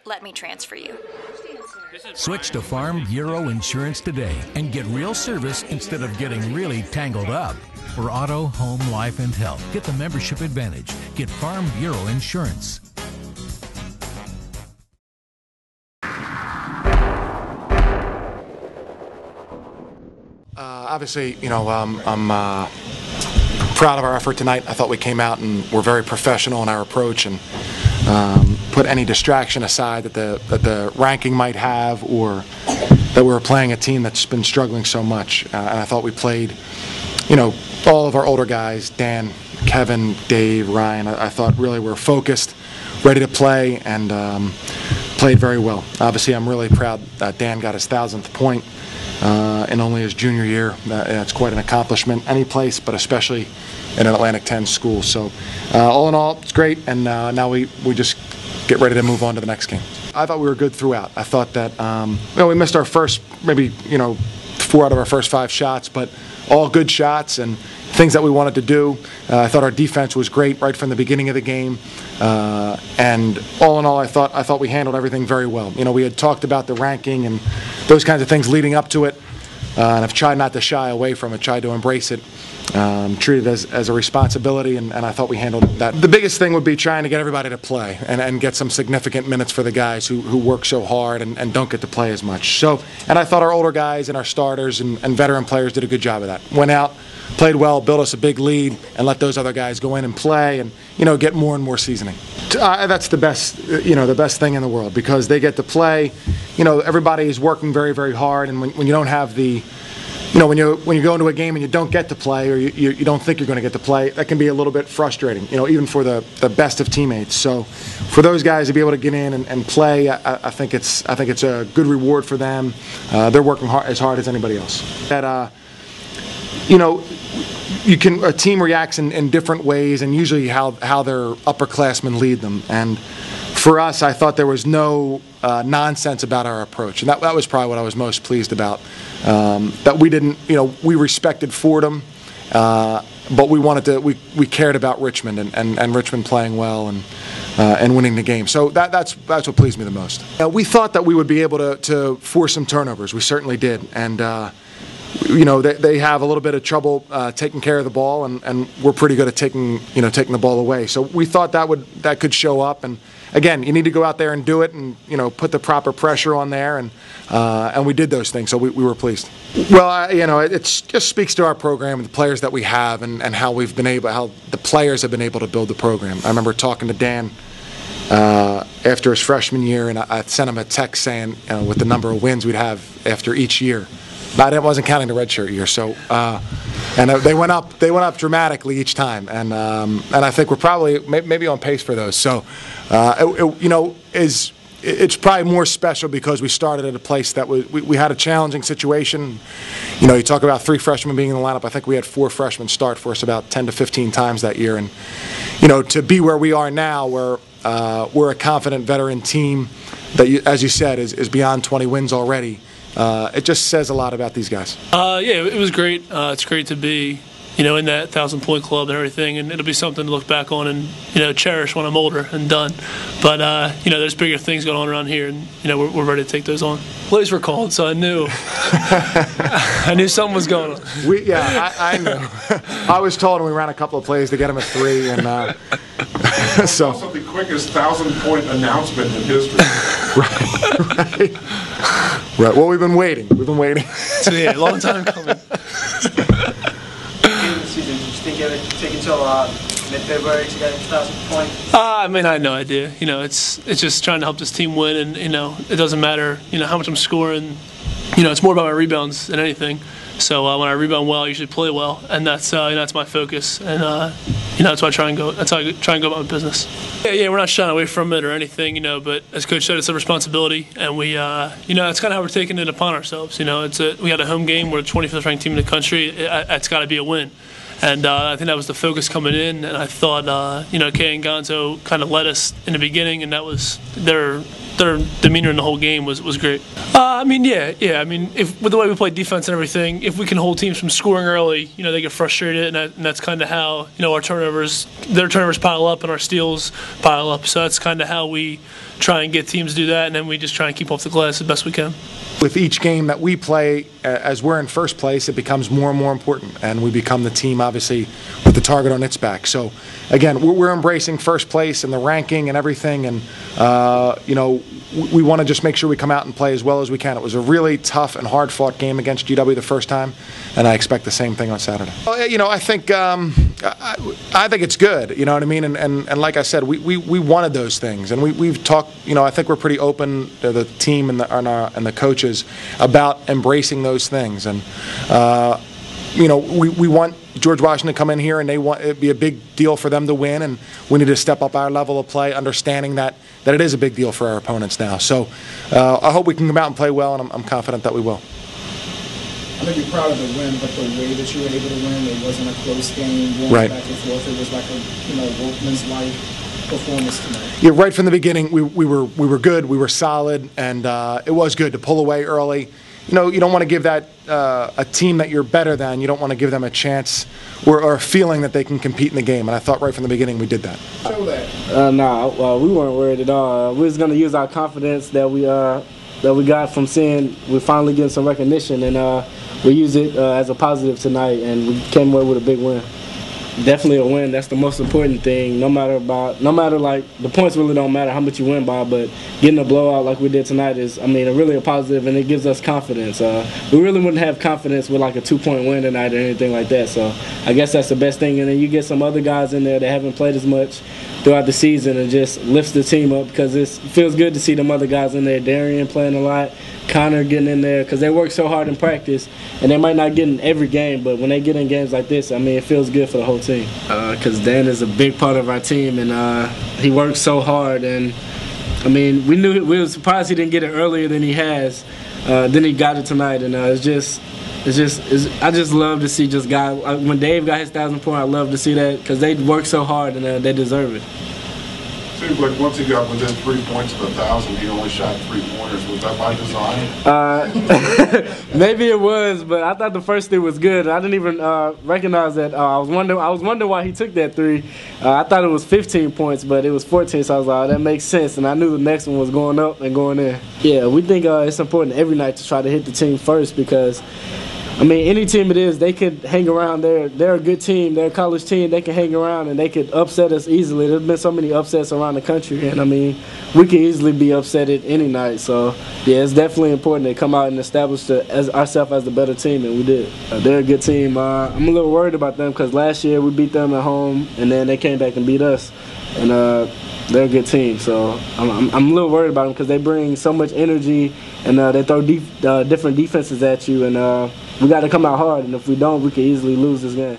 let me transfer you. Switch to Farm Bureau Insurance today and get real service instead of getting really tangled up. For auto, home, life, and health, get the membership advantage. Get Farm Bureau Insurance. Obviously, I'm proud of our effort tonight. I thought we came out and were very professional in our approach and put any distraction aside that the ranking might have, or that we were playing a team that's been struggling so much. And I thought we played, all of our older guys, Dan, Kevin, Dave, Ryan, I thought really were focused, ready to play, and played very well. Obviously, I'm really proud that Dan got his 1,000th point in only his junior year. It's quite an accomplishment any place, but especially in an Atlantic 10 school. So all in all, it's great, and now we just get ready to move on to the next game. I thought we were good throughout. I thought that we missed our first, maybe 4 out of our first 5 shots, but all good shots and things that we wanted to do. I thought our defense was great right from the beginning of the game, and all in all, I thought we handled everything very well. We had talked about the ranking and those kinds of things leading up to it, and I've tried not to shy away from it, tried to embrace it, treat it as a responsibility, and I thought we handled that. The biggest thing would be trying to get everybody to play and get some significant minutes for the guys who work so hard and don't get to play as much. So, and I thought our older guys and our starters and veteran players did a good job of that. Went out, played well, built us a big lead, and let those other guys go in and play and get more and more seasoning. That's the best the best thing in the world, because they get to play. Everybody is working very, very hard, and when you don't have the when you go into a game and you don't get to play, or you don't think you're going to get to play, that can be a little bit frustrating, even for the best of teammates. So for those guys to be able to get in and play, I think it's a good reward for them. They're working as hard as anybody else. A team reacts in different ways, and usually how their upperclassmen lead them. And for us, I thought there was no nonsense about our approach, and that was probably what I was most pleased about. That we didn't, we respected Fordham, but we cared about Richmond and Richmond playing well and winning the game. So that's what pleased me the most. We thought that we would be able to force some turnovers. We certainly did, and they have a little bit of trouble taking care of the ball, and we're pretty good at taking the ball away. So we thought that could show up, and again, you need to go out there and do it, and put the proper pressure on there, and we did those things. So we were pleased. Well, it just speaks to our program and the players that we have, and how the players have been able to build the program. I remember talking to Dan after his freshman year, and I sent him a text saying with the number of wins we'd have after each year. I wasn't counting the redshirt year, so and they went up dramatically each time, and I think we're probably maybe on pace for those. So it's probably more special because we started at a place that we had a challenging situation. You talk about 3 freshmen being in the lineup. I think we had 4 freshmen start for us about 10 to 15 times that year, and to be where we are now, where we're a confident veteran team that, as you said, is beyond 20 wins already. It just says a lot about these guys. Yeah, it was great. It's great to be, in that 1,000-point club and everything, and it'll be something to look back on and, cherish when I'm older and done. But, there's bigger things going on around here, and, we're ready to take those on. Plays were called, so I knew. I knew something was going on. I knew. I was told, and we ran a couple of plays to get him a 3, and so. Also the quickest 1,000-point announcement in history. Right. Well, we've been waiting. So yeah, a long time coming. Season, did you think it would take until mid-February to get 1,000 points? I had no idea. It's just trying to help this team win, and it doesn't matter how much I'm scoring. It's more about my rebounds than anything. So when I rebound well, I usually play well, and that's my focus, and that's why I try and go. That's how I try and go about my business. Yeah, we're not shying away from it or anything, but as Coach said, it's a responsibility, and we, that's kind of how we're taking it upon ourselves. We had a home game. We're the 25th ranked team in the country. It's got to be a win, And I think that was the focus coming in. And I thought, Kay and Gonzo kind of led us in the beginning, and that was their demeanor in the whole game was great. I mean, if with the way we play defense and everything, if we can hold teams from scoring early, they get frustrated, and that's kind of how their turnovers pile up and our steals pile up. So that's kind of how we try and get teams to do that, and then we just try and keep off the glass as best we can. With each game that we play, as we're in first place, it becomes more and more important, and we become the team, obviously, with the target on its back. So, again, we're embracing first place and the ranking and everything, and, we want to just make sure we come out and play as well as we can. It was a really tough and hard-fought game against GW the first time, and I expect the same thing on Saturday. I think it's good, you know what I mean? And like I said, we wanted those things, and we've talked, I think we're pretty open, the team and the coaches, about embracing those things. And, we want George Washington to come in here, and it'd be a big deal for them to win, and we need to step up our level of play, understanding that it is a big deal for our opponents now. So I hope we can come out and play well, and I'm confident that we will. I know you're proud of the win, but the way that you were able to win, it wasn't a close game, going right back and forth. It was like a workman's-like performance tonight. Yeah, right from the beginning, we were good, we were solid, and it was good to pull away early. You don't want to give that a team that you're better than. You don't want to give them a chance or a feeling that they can compete in the game. And I thought right from the beginning we did that. Show that. We weren't worried at all. We was going to use our confidence that we got from seeing we're finally getting some recognition, and we use it as a positive tonight, and we came away with a big win. Definitely a win. That's the most important thing. No matter the points really don't matter how much you win by, but getting a blowout like we did tonight is, really a positive, and it gives us confidence. We really wouldn't have confidence with like a 2-point win tonight or anything like that. So I guess that's the best thing. And then you get some other guys in there that haven't played as much throughout the season, and just lifts the team up, because it feels good to see them other guys in there. Darian playing a lot, Connor getting in there, because they work so hard in practice, and they might not get in every game, but when they get in games like this, it feels good for the whole team. Because Dan is a big part of our team, and he works so hard, and we were surprised he didn't get it earlier than he has. Then he got it tonight, and I just love to see just guys. When Dave got his 1,000 point, I love to see that, because they work so hard, and they deserve it. Seems like once he got within 3 points of 1,000, he only shot 3-pointers. Was that by design? Maybe it was, but I thought the first three was good. I didn't even recognize that. I was wondering why he took that three. I thought it was 15 points, but it was 14. So I was like, oh, that makes sense. And I knew the next one was going up and going in. Yeah, we think it's important every night to try to hit the team first, because any team it is, they could hang around. They're a good team. They're a college team. They can hang around, and they could upset us easily. There's been so many upsets around the country, and we can easily be upset at any night. So, yeah, it's definitely important to come out and establish ourselves as the better team, and we did. They're a good team. I'm a little worried about them, because last year we beat them at home, and then they came back and beat us. And they're a good team, so I'm a little worried about them, because they bring so much energy, and they throw different defenses at you, and we got to come out hard, and if we don't, we can easily lose this game.